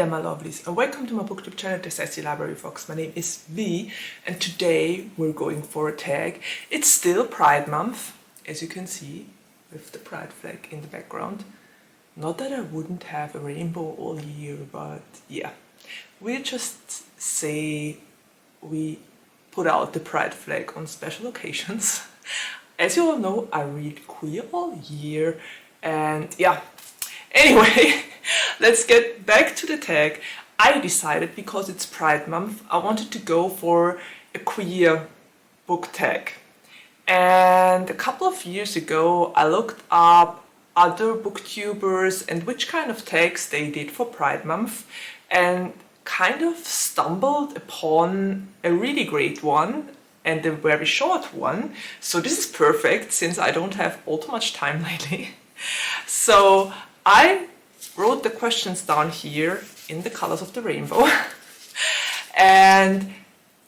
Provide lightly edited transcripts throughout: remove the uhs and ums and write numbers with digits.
there my lovelies, and welcome to my booktube channel, The Sassy Library Fox. My name is V, and today we're going for a tag. It's still Pride Month, as you can see, with the pride flag in the background. Not that I wouldn't have a rainbow all year, but yeah. We'll just say we put out the pride flag on special occasions. As you all know, I read queer all year, and yeah. Anyway, let's get back to the tag. I decided, because it's Pride Month, I wanted to go for a queer book tag. And a couple of years ago, I looked up other booktubers and which kind of tags they did for Pride Month, and kind of stumbled upon a really great one and a very short one. So this is perfect since I don't have all too much time lately. So I wrote the questions down here in the colors of the rainbow. And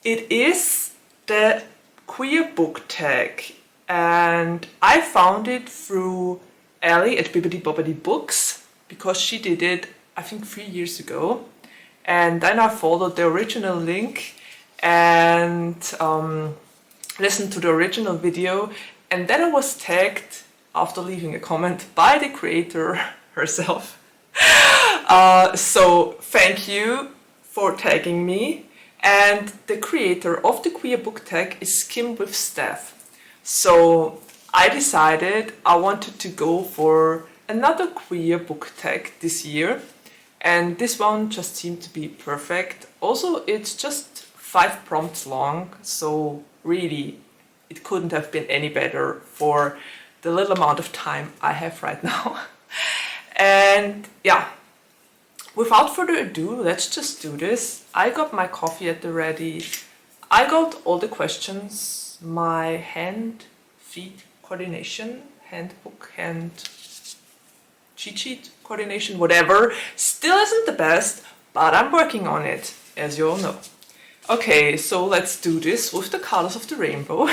it is the queer book tag. And I found it through Ellie at Bibbidi Bobbidi Books, because she did it, I think, 3 years ago. And then I followed the original link and listened to the original video. And then I was tagged, after leaving a comment, by the creator herself. So thank you for tagging me. And the creator of the queer book tag is Skim with Steph. So I decided I wanted to go for another queer book tag this year. And this one just seemed to be perfect. Also, it's just 5 prompts long, so really it couldn't have been any better for the little amount of time I have right now. And yeah, without further ado, let's just do this. I got my coffee at the ready. I got all the questions, my hand-feet coordination, handbook, hand cheat sheet coordination, whatever. Still isn't the best, but I'm working on it, as you all know. Okay, so let's do this with the colors of the rainbow.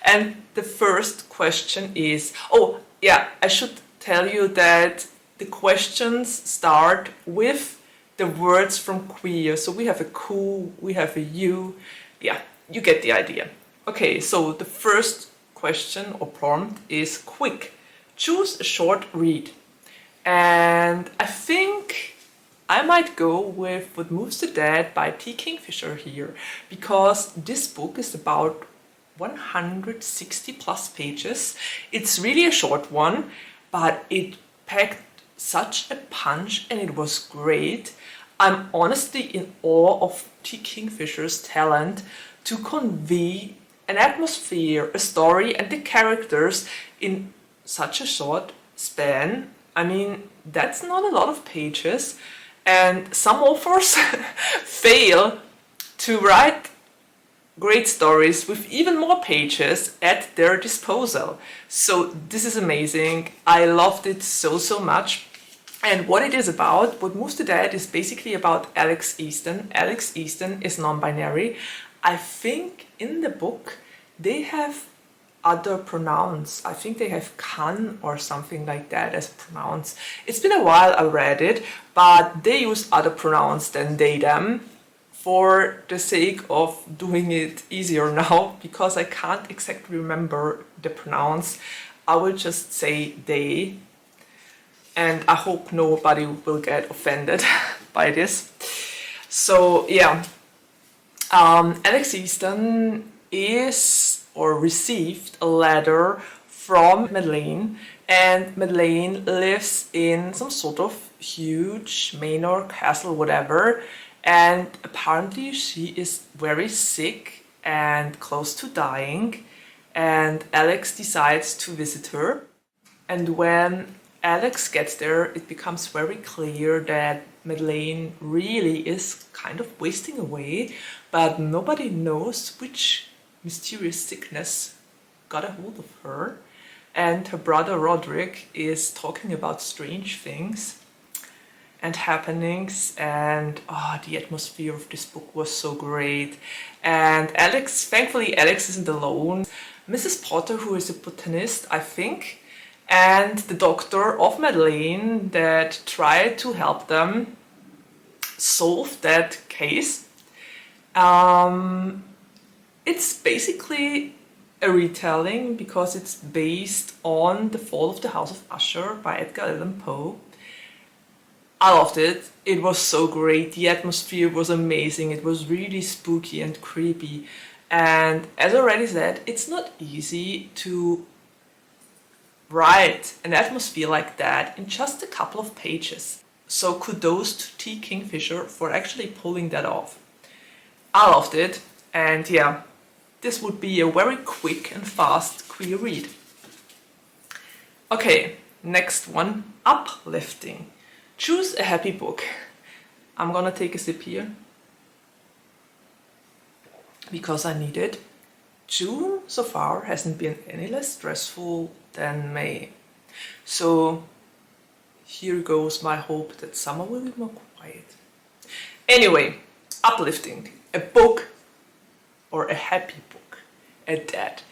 And the first question is, oh yeah, I should tell you that the questions start with the words from queer. So we have a Q, we have a U. Yeah, you get the idea. Okay, so the first question or prompt is quick. Choose a short read. And I think I might go with What Moves the Dead by T. Kingfisher here, because this book is about 160 plus pages. It's really a short one, but it packed such a punch and it was great. I'm honestly in awe of T. Kingfisher's talent to convey an atmosphere, a story, and the characters in such a short span. I mean, that's not a lot of pages, and some authors fail to write great stories with even more pages at their disposal. So this is amazing. I loved it so much. And what it is about, What Moves the Dead, is basically about Alex Easton. Alex Easton is non-binary. I think in the book they have other pronouns. I think they have can or something like that as pronouns. It's been a while I read it, but they use other pronouns than they, them, for the sake of doing it easier now, because I can't exactly remember the pronouns. I will just say they, and I hope nobody will get offended by this. So yeah, Alex Easton is or received a letter from Madeleine, and Madeleine lives in some sort of huge manor, castle, whatever, and apparently she is very sick and close to dying, and Alex decides to visit her. And when Alex gets there, it becomes very clear that Madeleine really is kind of wasting away, but nobody knows which mysterious sickness got a hold of her. And her brother Roderick is talking about strange things and happenings, and the atmosphere of this book was so great. And Alex, thankfully Alex isn't alone. Mrs. Potter, who is a botanist, I think, and the doctor of Madeleine that tried to help them, solve that case. It's basically a retelling because it's based on The Fall of the House of Usher by Edgar Allan Poe. I loved it. It was so great. The atmosphere was amazing. It was really spooky and creepy. And as I already said, it's not easy to write an atmosphere like that in just a couple of pages. So kudos to T. Kingfisher for actually pulling that off. I loved it, and yeah, this would be a very quick and fast queer read. Okay, next one, Uplifting. Choose a happy book. I'm gonna take a sip here because I need it. June so far hasn't been any less stressful than May. So here goes my hope that summer will be more quiet. Anyway, Uplifting, a book or a happy book at that.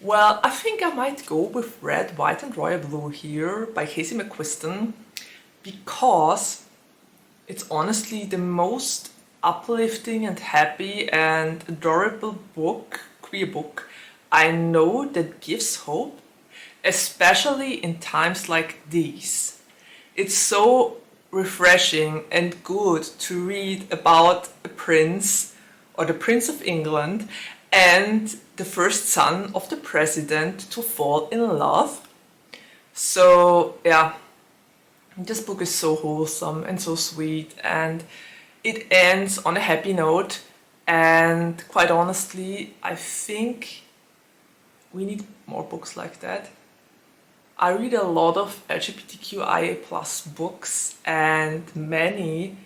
Well, I think I might go with Red, White and Royal Blue here by Casey McQuiston because it's honestly the most uplifting and happy and adorable book, queer book, I know that gives hope, especially in times like these. It's so refreshing and good to read about a prince or the Prince of England and the first son of the president to fall in love. So yeah, this book is so wholesome and so sweet, and it ends on a happy note, and quite honestly, I think we need more books like that. I read a lot of LGBTQIA+ books, and many,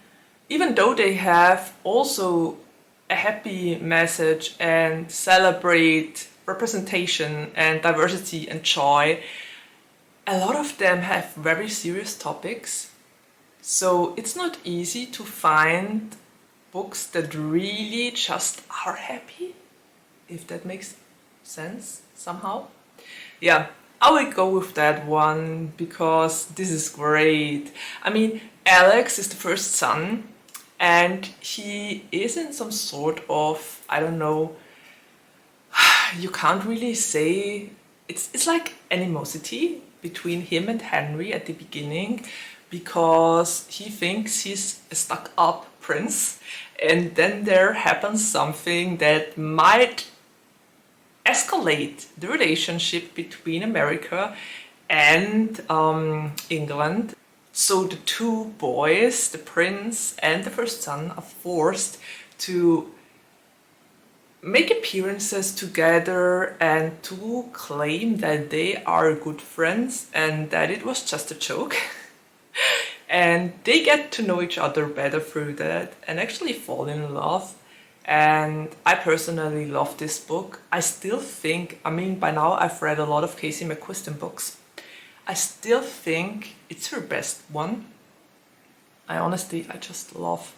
even though they have also a happy message and celebrate representation and diversity and joy, a lot of them have very serious topics. So it's not easy to find books that really just are happy, if that makes sense somehow. Yeah, I will go with that one because this is great. I mean, Alex is the first son and he is in some sort of, I don't know, you can't really say, it's like animosity between him and Henry at the beginning because he thinks he's a stuck-up prince, and then there happens something that might escalate the relationship between America and England. So the two boys, the prince and the first son, are forced to make appearances together and to claim that they are good friends and that it was just a joke. And they get to know each other better through that and actually fall in love. And I personally love this book. I still think, I mean, by now I've read a lot of Casey McQuiston books. I still think it's her best one. I just love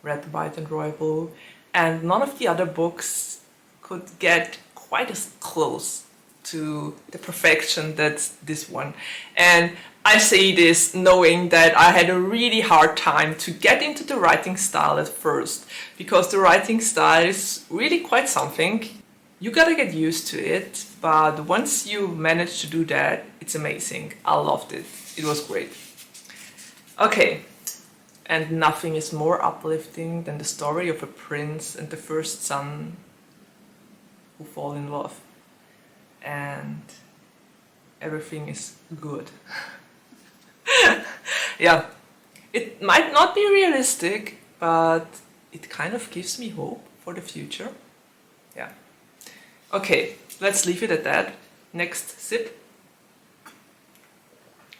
Red, White and Royal Blue. And none of the other books could get quite as close to the perfection that's this one. And I say this knowing that I had a really hard time to get into the writing style at first, because the writing style is really quite something. You gotta get used to it, but once you manage to do that, it's amazing. I loved it. It was great. Okay, and nothing is more uplifting than the story of a prince and the first son who fall in love. And everything is good. Yeah, it might not be realistic, but it kind of gives me hope for the future. Yeah. Okay, let's leave it at that. Next sip.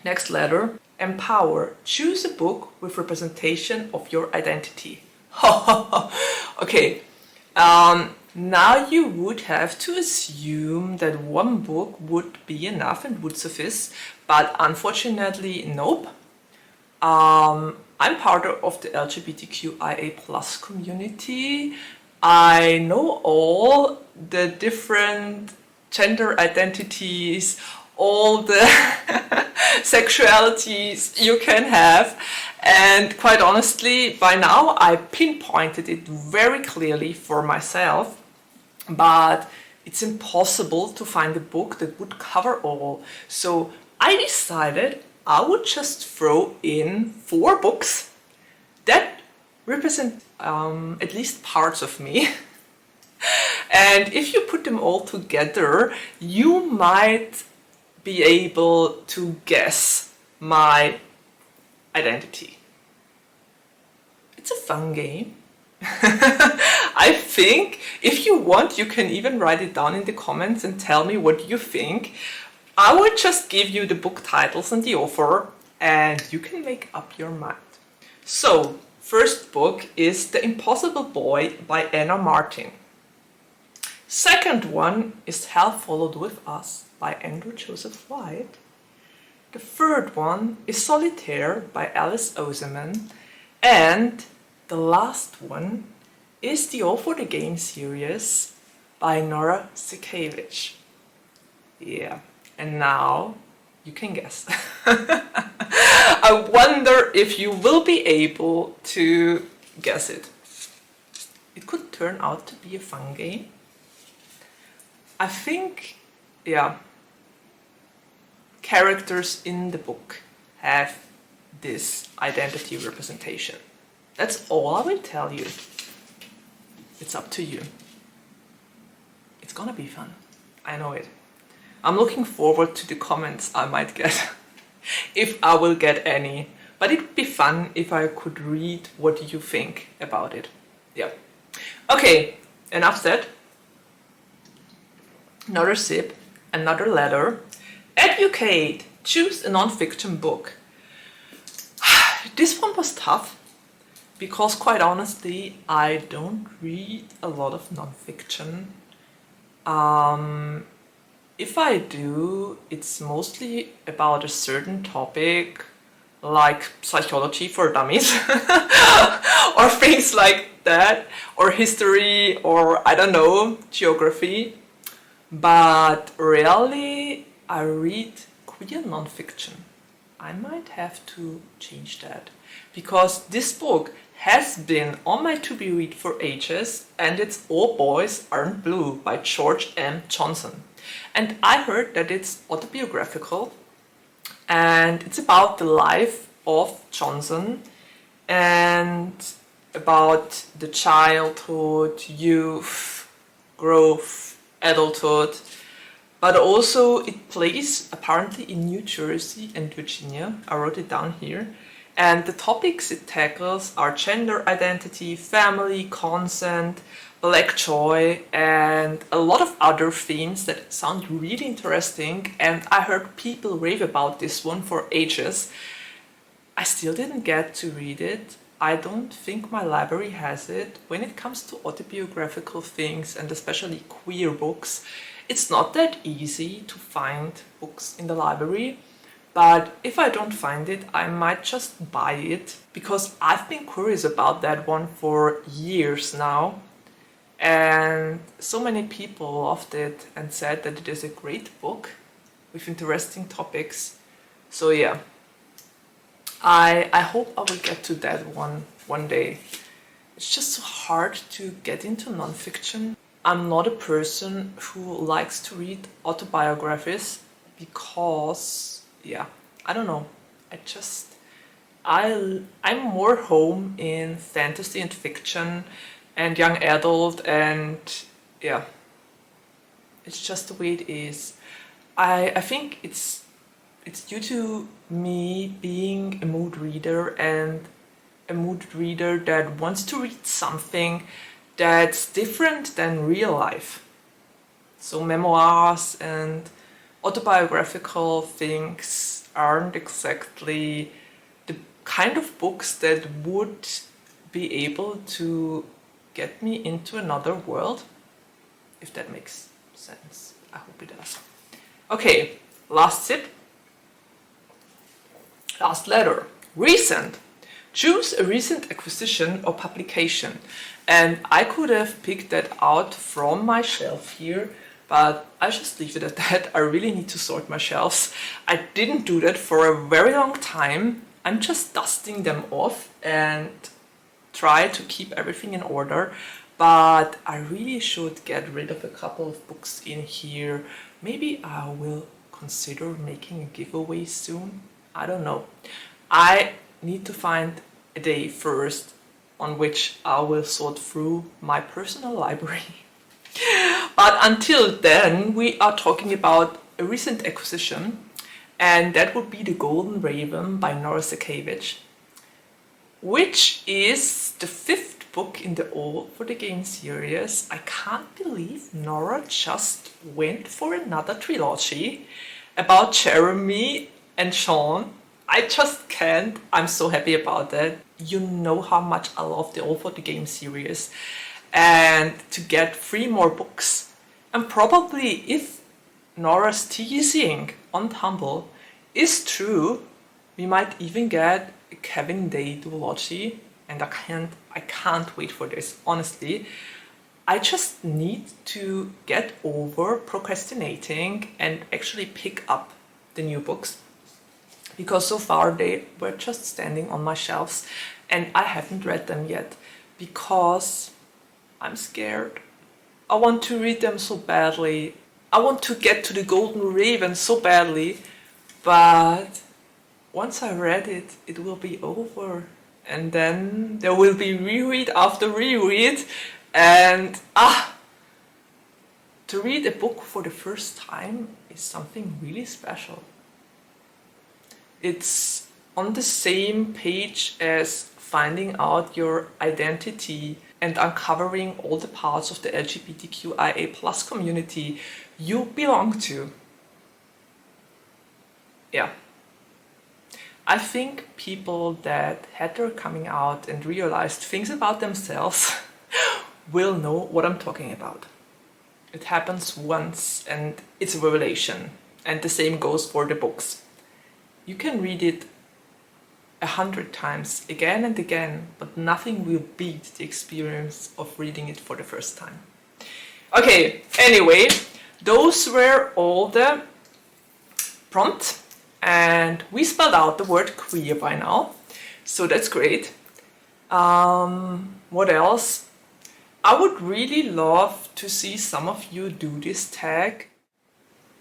Next letter. Empower. Choose a book with representation of your identity. Okay. Now you would have to assume that one book would be enough and would suffice, but unfortunately, nope. I'm part of the LGBTQIA+ community. I know all the different gender identities, all the sexualities you can have. And quite honestly, by now I pinpointed it very clearly for myself, but it's impossible to find a book that would cover all. So I decided I would just throw in 4 books that represent at least parts of me. And if you put them all together, you might be able to guess my identity. It's a fun game. I think if you want, you can even write it down in the comments and tell me what you think. I will just give you the book titles and the author, and you can make up your mind. So, first book is The Impossible Boy by Anna Martin. Second one is Hell Followed With Us by Andrew Joseph White. The third one is Solitaire by Alice Oseman. And the last one is The All for the Game series by Nora Sikevich. Yeah, and now you can guess. I wonder if you will be able to guess it. It could turn out to be a fun game. I think, yeah, characters in the book have this identity representation. That's all I will tell you. It's up to you. It's gonna be fun. I know it. I'm looking forward to the comments I might get, if I will get any. But it'd be fun if I could read what you think about it. Yeah. Okay, enough said. Another sip, another letter. Educate. Choose a non-fiction book. This one was tough because, quite honestly, I don't read a lot of non-fiction. If I do, it's mostly about a certain topic, like psychology for dummies, or things like that, or history, or I don't know, geography. But rarely I read queer non-fiction. I might have to change that, because this book has been on my to-be-read for ages, and it's All Boys Aren't Blue by George M. Johnson. And I heard that it's autobiographical, and it's about the life of Johnson and about the childhood, youth, growth, adulthood, but also it plays apparently in New Jersey and Virginia. I wrote it down here. And the topics it tackles are gender identity, family, consent, black joy, and a lot of other themes that sound really interesting. And I heard people rave about this one for ages. I still didn't get to read it. I don't think my library has it. When it comes to autobiographical things, and especially queer books, it's not that easy to find books in the library. But if I don't find it, I might just buy it, because I've been curious about that one for years now. And so many people loved it and said that it is a great book with interesting topics. So yeah, I hope I will get to that one day. It's just so hard to get into nonfiction. I'm not a person who likes to read autobiographies because, yeah, I don't know. I'm more home in fantasy and fiction and young adult, and yeah, it's just the way it is. I think it's due to me being a mood reader, and a mood reader that wants to read something that's different than real life. So memoirs and autobiographical things aren't exactly the kind of books that would be able to get me into another world, if that makes sense. I hope it does. Okay, last sip. Last letter. Recent. Choose a recent acquisition or publication. And I could have picked that out from my shelf here, but I just leave it at that. I really need to sort my shelves. I didn't do that for a very long time. I'm just dusting them off and try to keep everything in order, but I really should get rid of a couple of books in here. Maybe I will consider making a giveaway soon. I don't know. I need to find a day first on which I will sort through my personal library. But until then, we are talking about a recent acquisition, and that would be The Golden Raven by Nora Sakavich, which is the 5th book in the All for the Game series. I can't believe Nora just went for another trilogy about Jeremy and Sean. I just can't. I'm so happy about that. You know how much I love the All for the Game series. And to get 3 more books, and probably if Nora's teasing on Tumble is true, we might even get a Kevin Day duology, and I can't wait for this, honestly. I just need to get over procrastinating and actually pick up the new books, because so far they were just standing on my shelves and I haven't read them yet because I'm scared. I want to read them so badly. I want to get to the Golden Raven so badly, but once I read it, it will be over. And then there will be reread after reread. And to read a book for the first time is something really special. It's on the same page as finding out your identity and uncovering all the parts of the LGBTQIA+ community you belong to. Yeah. I think people that had their coming out and realized things about themselves will know what I'm talking about. It happens once and it's a revelation, and the same goes for the books. You can read it 100 times, again and again, but nothing will beat the experience of reading it for the first time. Okay, anyway, those were all the prompts, and we spelled out the word queer by now, so that's great. What else? I would really love to see some of you do this tag.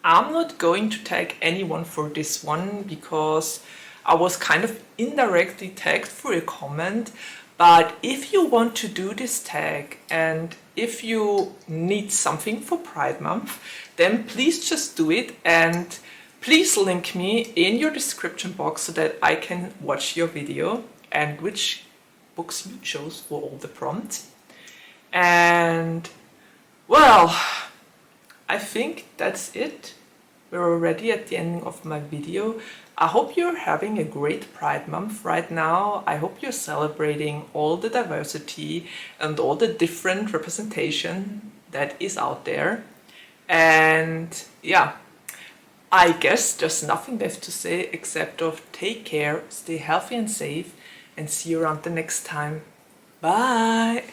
I'm not going to tag anyone for this one because I was kind of indirectly tagged for a comment, but if you want to do this tag and if you need something for Pride Month, then please just do it, and please link me in your description box so that I can watch your video and which books you chose for all the prompts. And well, I think that's it. We're already at the end of my video. I hope you're having a great Pride Month right now. I hope you're celebrating all the diversity and all the different representation that is out there. And yeah, I guess there's nothing left to say except of take care, stay healthy and safe, and see you around the next time. Bye!